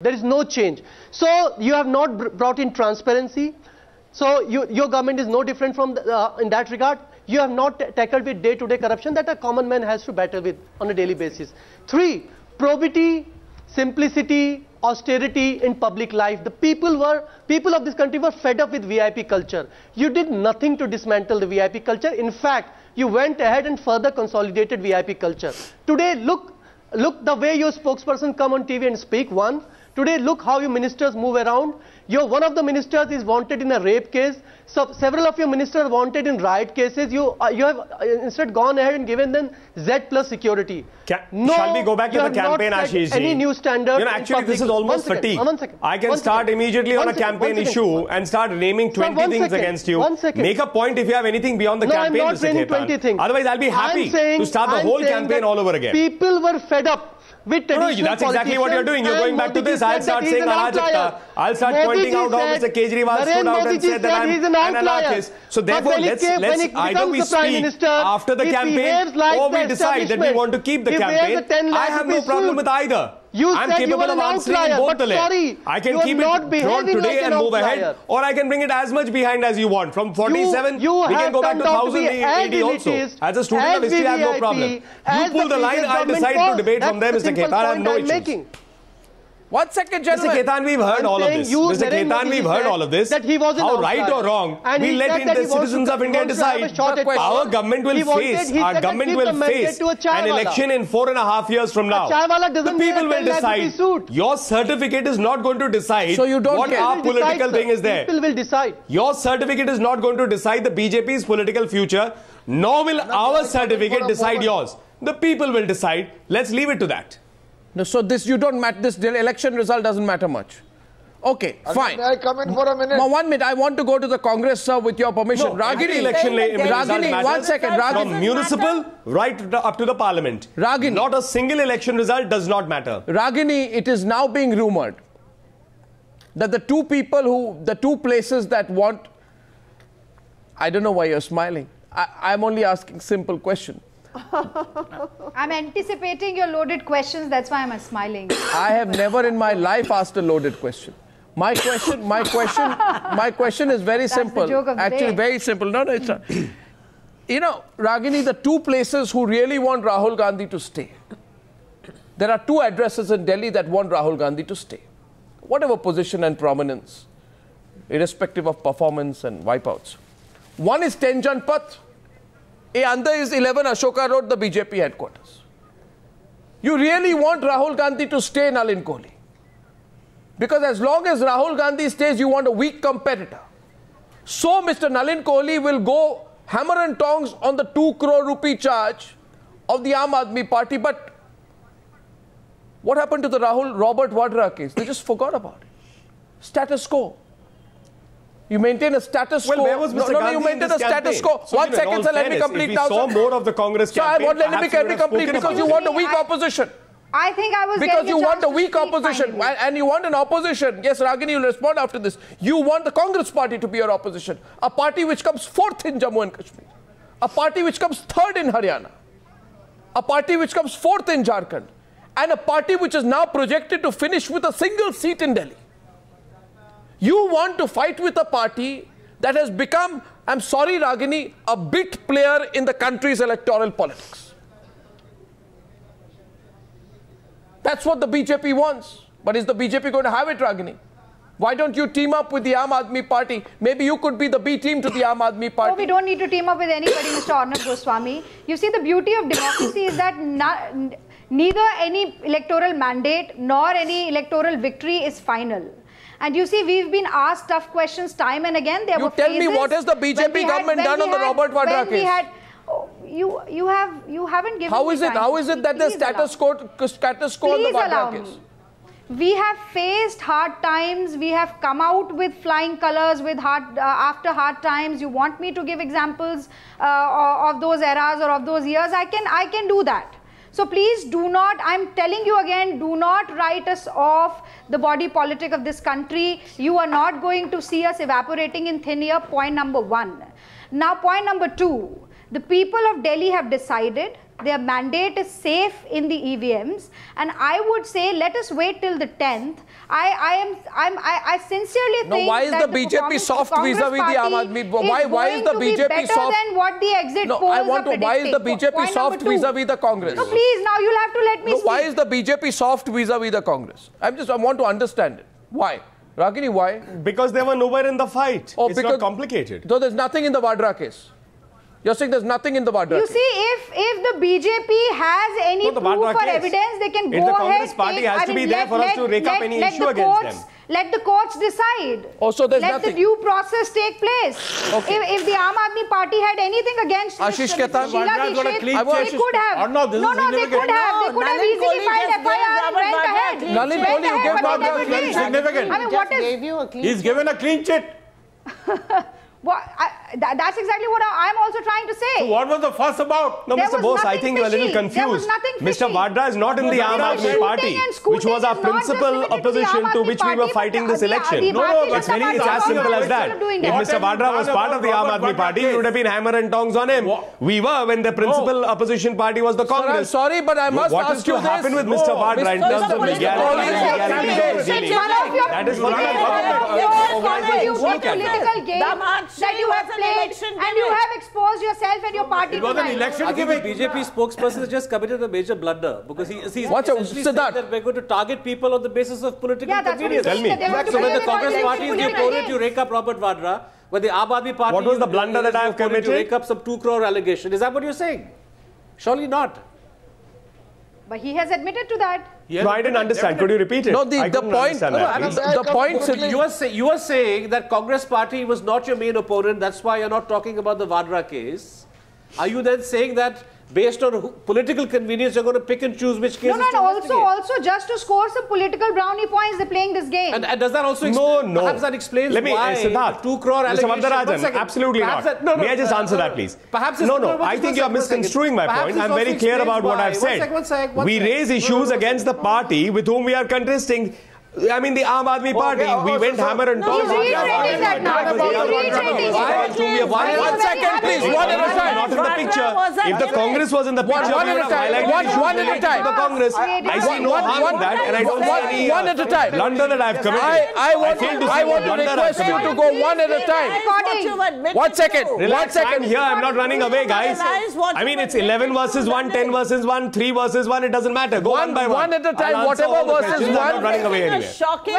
There is no change. So you have not brought in transparency. So your government is no different from in that regard. You have not tackled with day-to-day corruption that a common man has to battle with on a daily basis. 3, probity, simplicity, austerity in public life. The people of this country were fed up with VIP culture. You did nothing to dismantle the VIP culture. In fact, you went ahead and further consolidated VIP culture. Today, look the way your spokesperson come on TV and speak. One, today look how your ministers move around. One of the ministers is wanted in a rape case. So several of your ministers are wanted in riot cases. You have instead gone ahead and given them Z plus security. Shall we go back to the campaign, Ashish? Any new standard? Actually, this is almost fatigue. I can start immediately on a campaign issue and start naming 20 things against you. Make a point if you have anything beyond the campaign, Mr. Khetan. Otherwise, I'll be happy to start the whole campaign all over again. People were fed up. No, that's exactly what you're doing. You're going back to this. I'll start saying Arajakta. I'll start pointing out how Mr. Kejriwal stood out and said that I'm an anarchist. So therefore, let's either we speak after the campaign or we decide that we want to keep the campaign. I have no problem with either. I'm capable of answering both the layers. I can keep it drawn today and move ahead, or I can bring it as much behind as you want. From 47, we can go back to 1000 AD also. As a student of history, I have no problem. You pull the line, I'll decide to debate from there, Mr. Khetan. I have no issues. 1 second, gentlemen. Mr. Khetan, we've heard all of this. Mr. Khetan, we've heard all of this. How right or wrong, we let the citizens of India decide. Our government will face an election in 4.5 years from now. The people will decide. Your certificate is not going to decide what our political thing is there. People will decide. Your certificate is not going to decide the BJP's political future, nor will our certificate decide yours. The people will decide. Let's leave it to that. No, so this election result doesn't matter much. Okay, fine. May I come in for a minute? 1 minute. I want to go to the Congress, sir, with your permission. No, Ragini, Ragini, 1 second. Ragini. From municipal right up to the parliament. Ragini. Not a single election result does not matter. Ragini, it is now being rumored that the two places that want... I don't know why you're smiling. I'm only asking simple question. I'm anticipating your loaded questions, that's why I'm smiling. I have never in my life asked a loaded question. My question is very simple. Actually, very simple. No, it's not. You know, Ragini, the two places who really want Rahul Gandhi to stay. There are two addresses in Delhi that want Rahul Gandhi to stay. Whatever position and prominence, irrespective of performance and wipeouts. One is 10 Janpath. Under is 11 Ashoka Road, the BJP headquarters. You really want Rahul Gandhi to stay, Nalin Kohli? Because as long as Rahul Gandhi stays, you want a weak competitor. So Mr. Nalin Kohli will go hammer and tongs on the 2 crore rupee charge of the Aam Admi Party. But what happened to the Robert Vadra case? They just forgot about it. Status quo. You maintain a status quo. Well, where was Mr. Gandhi you maintain a status quo. So, 1 second, sir, let me complete now. If we saw more of the Congress campaign, let me complete because you want a weak opposition. I think I was because you want a weak opposition and you want an opposition. Yes, Ragini, you'll respond after this. You want the Congress party to be your opposition. A party which comes 4th in Jammu and Kashmir. A party which comes 3rd in Haryana. A party which comes 4th in Jharkhand. And a party which is now projected to finish with a single seat in Delhi. You want to fight with a party that has become, I'm sorry Ragini, a bit player in the country's electoral politics. That's what the BJP wants. But is the BJP going to have it, Ragini? Why don't you team up with the Aam Admi Party? Maybe you could be the B team to the Aam Admi Party. No, we don't need to team up with anybody, Mr. Arnab Goswami. You see, the beauty of democracy is that neither any electoral mandate nor any electoral victory is final. And you see, we've been asked tough questions time and again. There were tell me, what has the BJP government done on the Robert Vadra case? You haven't given How is it that the status quo on the Vadra case? We have faced hard times. We have come out with flying colors with after hard times. You want me to give examples of those eras or of those years? I can do that. So please do not, I'm telling you again, do not write us off the body politic of this country. You are not going to see us evaporating in thin air, point number 1. Now, point number 2, the people of Delhi have decided Their mandate is safe in the EVMs, and I would say let us wait till the 10th. I sincerely think why is that the BJP soft vis-a-vis the Aam Admi? Why is the BJP soft? Than what the exit polls are predicting. Why is the BJP soft vis-a-vis the Congress? No, please, now you'll have to let me speak. Why is the BJP soft vis-a-vis the Congress? I want to understand it. Why? Ragini, why? Because they were nowhere in the fight. It's not complicated. So there's nothing in the Vadra case. You're saying there's nothing in the Vadra case. You see, if the BJP has any proof or evidence, they can go ahead. The Congress party has to be there for us to rake up any issue against them. Let the courts decide. Oh, so there's Let nothing. the due process take place. Okay. If the Aam Admi Party had anything against Ashish Ketan, they could have. No, they could have. They could have easily filed FIR and went ahead. Nalin Kohli, you gave Vadra significant. I mean, what is... He's given a clean chit. That's exactly what I'm also trying to say. So what was the fuss about? No, Mr. Bose, I think you're a little confused. Mr. Vadra is not in the Aam Admi Party, which was our principal opposition to which we were fighting this election. It's as simple as that. If Mr. Vadra was part of the Aam Admi Party, it would have been hammer and tongs on him. We were when the principal opposition party was the Congress. I'm sorry, but I must ask you this. What is to happen with Mr. Vadra in terms of legality and illegality? That is one of your political game that you have played and you have exposed yourself and your party. It was an election gimmick. The BJP spokesperson has just committed a major blunder because he's essentially saying that we're going to target people on the basis of political convenience. Tell me. So when the Congress party is the opponent, you rake up Robert Vadra. When the Aam Admi Party, what was the blunder that I have committed? You rake up some 2 crore allegation. Is that what you're saying? Surely not. But he has admitted to that. No, I didn't understand. Could you repeat it? No, the point. You are saying that Congress party was not your main opponent. That's why you're not talking about the Vadra case. Are you then saying that based on political convenience, you're going to pick and choose which cases to investigate? Also just to score some political brownie points, they're playing this game. And does that also explain? No. Perhaps that explains why Siddharth, 2 crore allegation. Mr. Varadarajan, absolutely not. May I just answer that, please? Perhaps No. I think you are misconstruing my point. I'm very clear about what I've said. We raise issues against the party with whom we are contesting. I mean, the Aam Admi Party. We went hammer and tongs. He's reiterating that now. One second, please. One at a time. Not in the picture. If the Congress was in the picture, one at a time. One at a time. The Congress. I see no harm in that, and I don't see any one at a time. blunder that I've committed. I want to request you to go one at a time. 1 second. Relax, I'm here. I'm not running away, guys. I mean, it's 11 versus 1, 10 versus 1, 3 versus 1. It doesn't matter. Go one by one. One at a time. Whatever versus 1. I'm not running away anyway. Shocking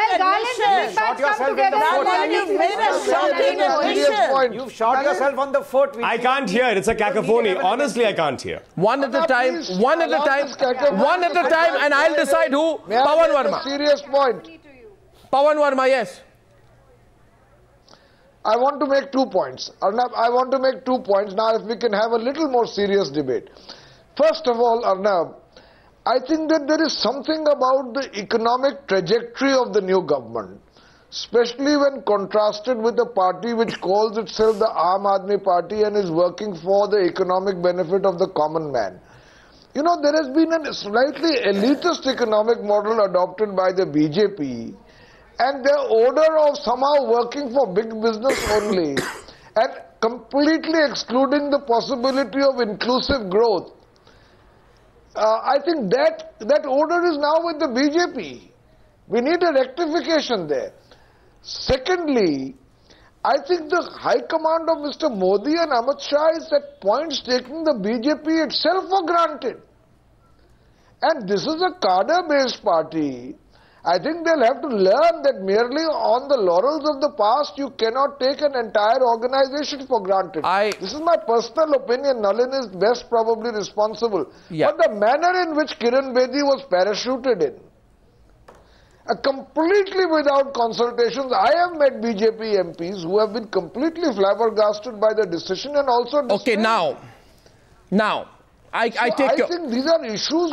You've shot yourself on the foot. I can't hear. It's a cacophony. Honestly, I can't hear. One at a time. One at a time. One at a time, and I'll decide who. Pawan Verma. Serious point. Pawan Verma, yes. I want to make 2 points. Arnab, I want to make 2 points. Now, if we can have a little more serious debate. First of all, Arnab, I think that there is something about the economic trajectory of the new government, especially when contrasted with a party which calls itself the Aam Admi Party and is working for the economic benefit of the common man. You know, there has been a slightly elitist economic model adopted by the BJP, and their order of somehow working for big business only and completely excluding the possibility of inclusive growth. I think that order is now with the BJP. We need a rectification there. Secondly, I think the high command of Mr. Modi and Amit Shah is at points taking the BJP itself for granted. And this is a cadre-based party. I think they'll have to learn that merely on the laurels of the past, you cannot take an entire organization for granted. This is my personal opinion. Nalin is best probably responsible. Yeah. But the manner in which Kiran Bedi was parachuted in, completely without consultations. I have met BJP MPs who have been completely flabbergasted by the decision and also... Okay, now, I think these are issues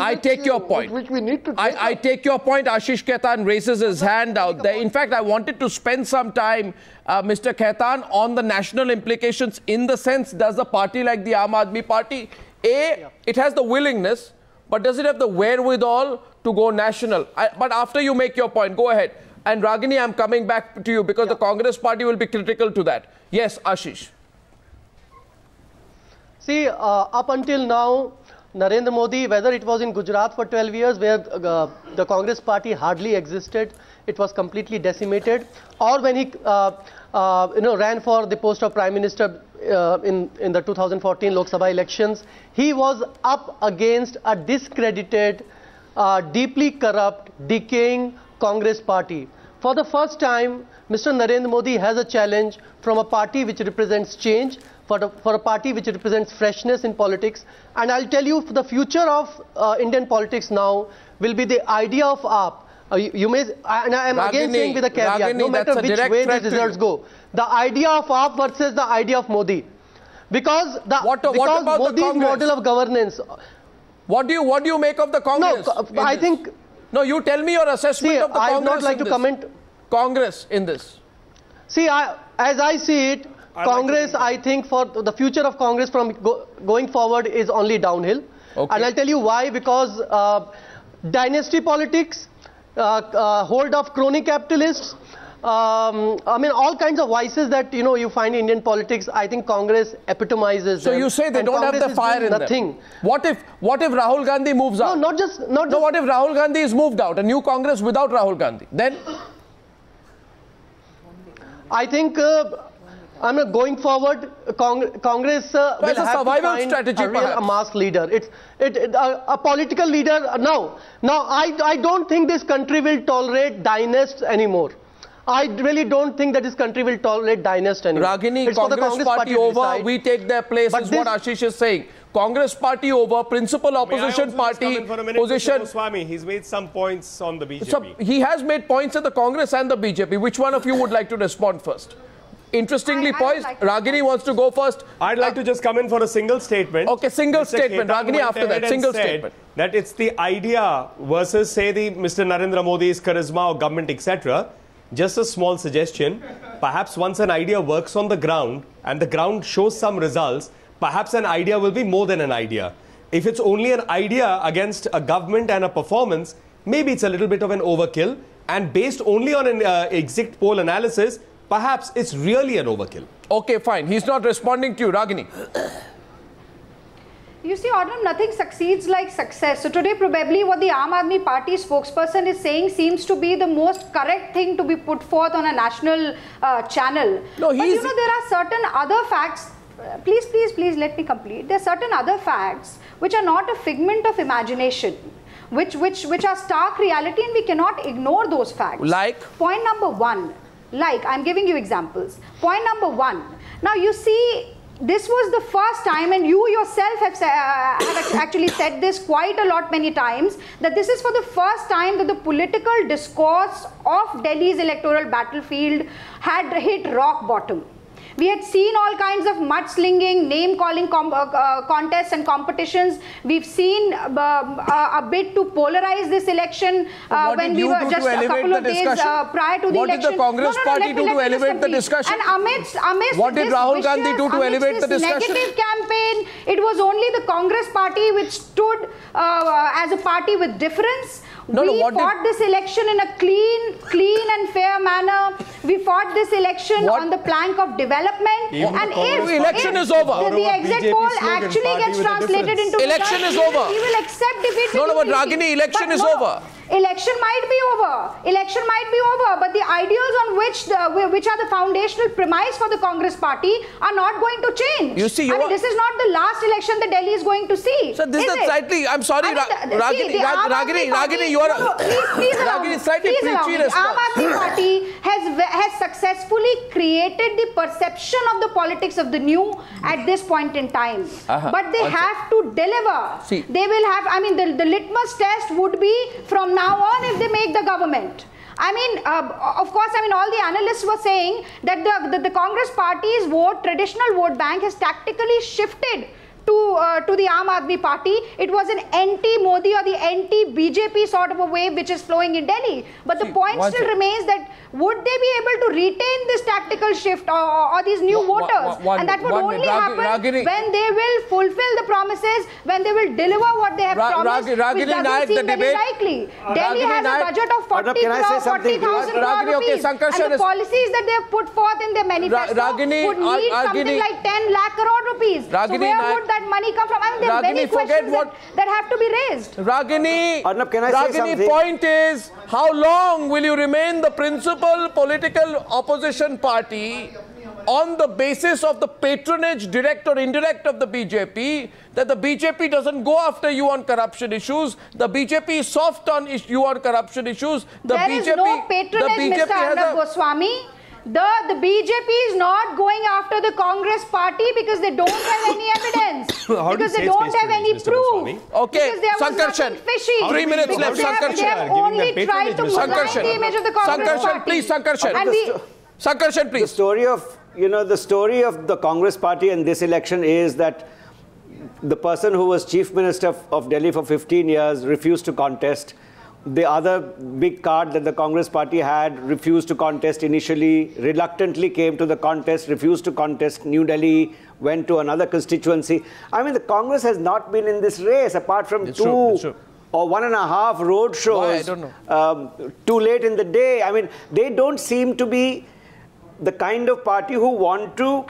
which we need to take I take your point. Ashish Khaitan raises his hand out there. In fact, I wanted to spend some time, Mr. Khaitan, on the national implications in the sense, does a party like the Aam Admi Party, it has the willingness, but does it have the wherewithal to go national? But after you make your point, go ahead. And Ragini, I'm coming back to you because the Congress party will be critical to that. Yes, Ashish. See, up until now, Narendra Modi, whether it was in Gujarat for 12 years where the Congress party hardly existed, it was completely decimated, or when he ran for the post of Prime Minister in the 2014 Lok Sabha elections, he was up against a discredited, deeply corrupt, decaying Congress party. For the first time, Mr. Narendra Modi has a challenge from a party which represents change, for a party which represents freshness in politics. And I'll tell you, the future of Indian politics now will be the idea of AAP. You may, and I am again saying with a caveat, no matter which way these results go, the idea of AAP versus the idea of Modi. Because Modi's model of governance. What do you make of the Congress? No, I think... No, you tell me your assessment of the Congress. I would not like to comment. Congress in this. See, as I see it, Congress, I think for the future of Congress from going forward is only downhill. Okay. And I'll tell you why. Because dynasty politics, hold of crony capitalists, I mean all kinds of vices that you find in Indian politics, I think Congress epitomizes. So you say they don't have the fire in them. What if Rahul Gandhi moves out? No, not just. What if Rahul Gandhi is moved out, a new Congress without Rahul Gandhi? Then I think going forward, Congress will have to find a mass leader. A political leader. Now I don't think this country will tolerate dynasts anymore. I really don't think that this country will tolerate dynasty anymore. Ragini, Congress party over, we take their place, is what Ashish is saying. Congress party over, principal opposition party position. Goswami, he's made some points on the BJP. So he has made points at the Congress and the BJP. Which one of you would like to respond first? Interestingly poised, Ragini wants to go first. I'd like to just come in for a single statement. Okay, single statement. Ragini after that, single statement. That it's the idea versus, say, the Mr. Narendra Modi's charisma or government, etc. Just a small suggestion, perhaps once an idea works on the ground and the ground shows some results, perhaps an idea will be more than an idea. If it's only an idea against a government and a performance, maybe it's a little bit of an overkill, and based only on an exit poll analysis, perhaps it's really an overkill. Okay, fine. He's not responding to you. Ragini. You see, Arnab, nothing succeeds like success. So today, probably what the Aam Admi Party spokesperson is saying seems to be the most correct thing to be put forth on a national channel. No, but there are certain other facts. Please let me complete. There are certain other facts which are not a figment of imagination, which are stark reality, and we cannot ignore those facts. Like? Point number one. I'm giving you examples. Point number one. Now, you see, this was the first time, and you yourself have actually said this quite a lot many times, that this is for the first time that the political discourse of Delhi's electoral battlefield had hit rock bottom. We had seen all kinds of mudslinging, name-calling contests and competitions. We've seen a bid to polarize this election when we were just a couple of days prior to the election. What did the Congress party do to elevate the discussion? And amidst what did Rahul Gandhi do to elevate the discussion? Negative campaign, it was only the Congress party which stood as a party with difference. We fought this election in a clean and fair manner. We fought this election on the plank of development. And if the election is over, the exit poll actually gets translated into election is over. He will accept defeat. No, but Ragini, election is over. Election might be over. Election might be over, but the ideals on which are the foundational premise for the Congress party are not going to change. You see, this is not the last election that Delhi is going to see. So this is slightly. I'm sorry, Ragini, you are Ragini slightly preachy response. Aam Admi Party has successfully created the perception of the politics of the new at this point in time. But they have to deliver. See, they will have. I mean, the litmus test would be from now on if they make the government. I mean, of course, I mean, all the analysts were saying that the Congress party's traditional vote bank has tactically shifted to the Aam Admi Party. It was an anti-Modi or the anti-BJP sort of a wave which is flowing in Delhi. But the point still remains that would they be able to retain this tactical shift or these new voters? And that would only happen when they will fulfill the promises, when they will deliver what they have promised, which doesn't seem very likely. Delhi has a budget of 40,000 crore rupees, and the policies that they have put forth in their manifesto would need something like 10 lakh crore rupees. So where would that that money come from? I mean, there are many questions that have to be raised. Ragini, Arnab, can I say something? Point is, how long will you remain the principal political opposition party on the basis of the patronage, direct or indirect, of the BJP, that the BJP doesn't go after you on corruption issues, the BJP is soft on you on corruption issues, there is no patronage, Mr. Arnab Goswami. The BJP is not going after the Congress party because they don't have any evidence. Because they don't have any proof. Okay, Sankarshan, 3 minutes left. Sankarshan. They have only tried to malign the image of the Congress party. Please, Sankarshan. Sankarshan, please. The story of the Congress party in this election is that the person who was Chief Minister of Delhi for 15 years refused to contest. The other big card that the Congress party had refused to contest initially, reluctantly came to the contest, refused to contest. New Delhi went to another constituency. I mean, the Congress has not been in this race apart from two or 1.5 road shows. Why? I don't know. Too late in the day. I mean, they don't seem to be the kind of party who want to,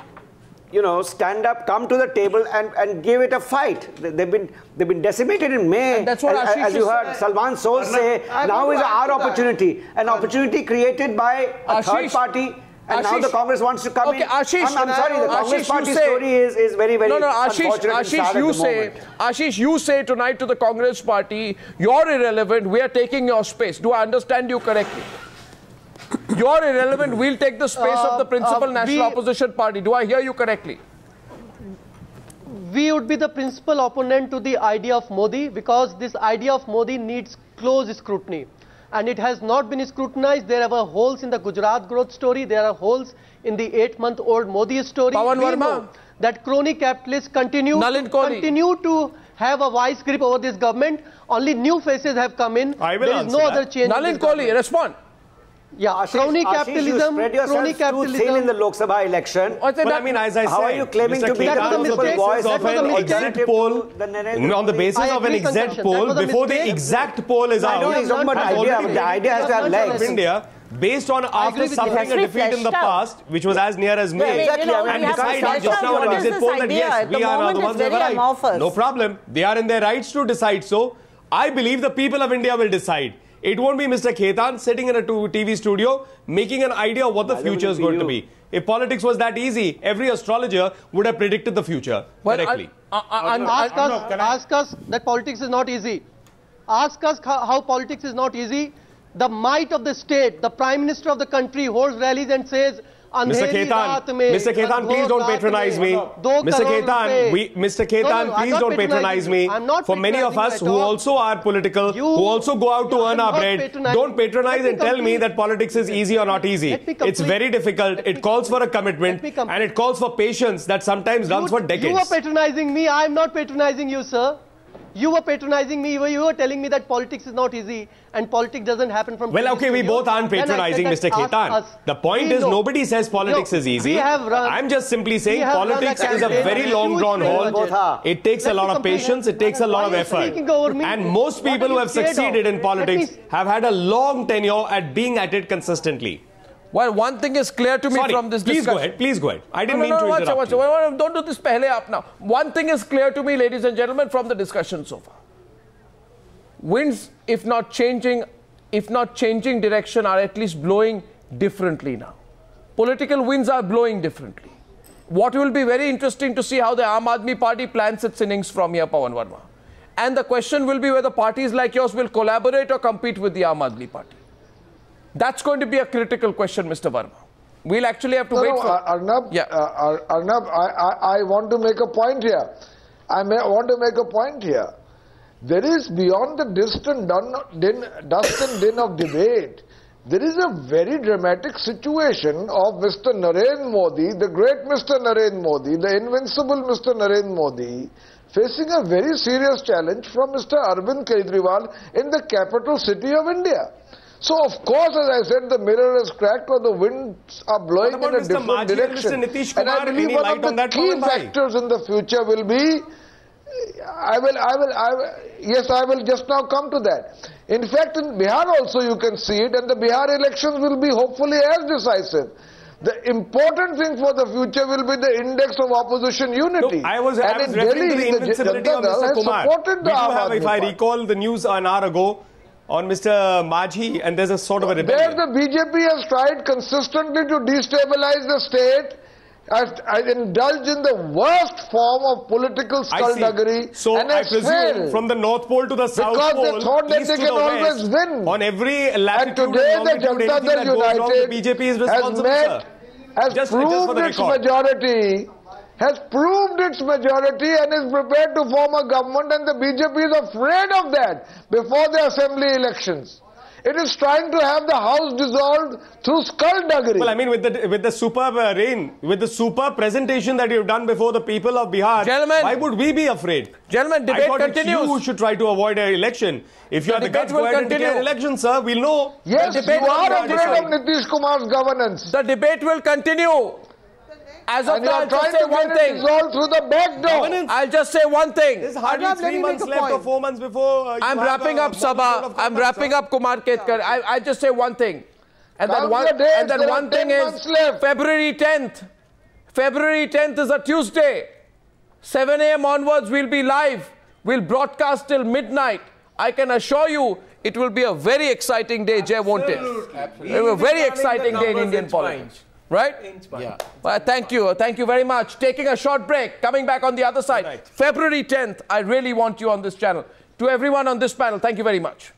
stand up, come to the table and give it a fight. They've been decimated in May. And that's what as you heard Salman Soz say, now is our opportunity. An opportunity created by a third party. And now the Congress wants to come in. Ashish, I'm sorry, the Congress party story is very, very unfortunate. Ashish, you say tonight to the Congress party, you're irrelevant, we are taking your space. Do I understand you correctly? You're irrelevant, we'll take the space of the principal national opposition party. Do I hear you correctly? We would be the principal opponent to the idea of Modi because this idea of Modi needs close scrutiny. And it has not been scrutinized. There are holes in the Gujarat growth story. There are holes in the 8-month-old Modi story. Pawan Verma. That crony capitalists continue to have a vice grip over this government. Only new faces have come in. There is no other change. Nalin Kohli, respond. Yeah, crony capitalism. You spread yourself too thin in the Lok Sabha election. But I mean, as I said, how are you claiming to be the principal voice of an exit poll on the basis of an exit poll before the exact poll is out? The idea has to have legs. India, based on after suffering a defeat in the past, which was as near as May, and deciding just now on an exit poll that yes, we are now the ones who have arrived. No problem. They are in their rights to decide so. I believe the people of India will decide. It won't be Mr. Khetan sitting in a TV studio making an idea of what the future is going to be. If politics was that easy, every astrologer would have predicted the future correctly. Ask us that politics is not easy. Ask us how politics is not easy. The might of the state, the Prime Minister of the country holds rallies and says, Mr. Khetan, please don't patronize me. Mr. Khetan, please don't patronize me. For many of us who also are political, who also go out to earn our bread, don't patronize and tell me that politics is easy or not easy. It's very difficult. It calls for a commitment and it calls for patience that sometimes runs for decades. You are patronizing me. I am not patronizing you, sir. You were patronizing me. You were telling me that politics is not easy and politics doesn't happen from... Well, okay, we both aren't patronizing Mr. Khetan. The point is nobody says politics is easy. I'm just simply saying politics is a very long drawn haul. It takes a lot of patience. It takes a lot of effort. And most people who have succeeded in politics have had a long tenure at being at it consistently. Well, one thing is clear to me from this discussion. Please go ahead. I didn't mean to interrupt you. Don't do this pehle up now. One thing is clear to me, ladies and gentlemen, from the discussion so far. Winds, if not changing direction, are at least blowing differently now. Political winds are blowing differently. What will be very interesting to see how the Aam Admi Party plans its innings from here, Pawan Verma. And the question will be whether parties like yours will collaborate or compete with the Aam Admi Party. That's going to be a critical question, Mr. Verma. We'll actually have to wait for... Arnab, I want to make a point here. There is, beyond the dust and din of debate, there is a very dramatic situation of Mr. Narendra Modi, the great Mr. Narendra Modi, the invincible Mr. Narendra Modi, facing a very serious challenge from Mr. Arvind Kejriwal in the capital city of India. So, of course, as I said, the mirror is cracked or the winds are blowing in a different direction. And I believe one of the key factors in the future will be, I will just now come to that. In fact, in Bihar also you can see it, and the Bihar elections will be hopefully as decisive. The important thing for the future will be the index of opposition unity. Look, I was referring to the invincibility of Mr. Kumar. If I recall the news an hour ago on Mr. Majhi, and there's a sort of a rebellion. There the BJP has tried consistently to destabilize the state, indulge in the worst form of political skullduggery. So and I presume failed from the North Pole to the South Pole, because they thought that they can always win. On every latitude and today the Janata Dal United the BJP is responsible, has proved its majority, and is prepared to form a government, and the BJP is afraid of that before the assembly elections. It is trying to have the house dissolved through skullduggery. Well, I mean, with the superb with the superb presentation that you've done before the people of Bihar, gentlemen, why would we be afraid? Gentlemen, debate continues. It's you who should try to avoid an election. If you have the guts, go ahead and declare an election, sir. We'll know. Yes, you are afraid of Nitish Kumar's governance. The debate will continue. As of now, I'll just say one thing. Through the back door. I'll just say one thing. There's hardly 3 months left or 4 months before. I'm wrapping up, Sabha. I'm wrapping up, Kumar Ketkar. I'll just say one thing. And then one thing is February 10th. February 10th is a Tuesday. 7 a.m. onwards, we'll be live. We'll broadcast till midnight. I can assure you, it will be a very exciting day, Jay, won't it? Absolutely. It will be a very exciting day in Indian politics. Right? Yeah. Well, thank you. Thank you very much. Taking a short break. Coming back on the other side. February 10th, I really want you on this channel. To everyone on this panel, thank you very much.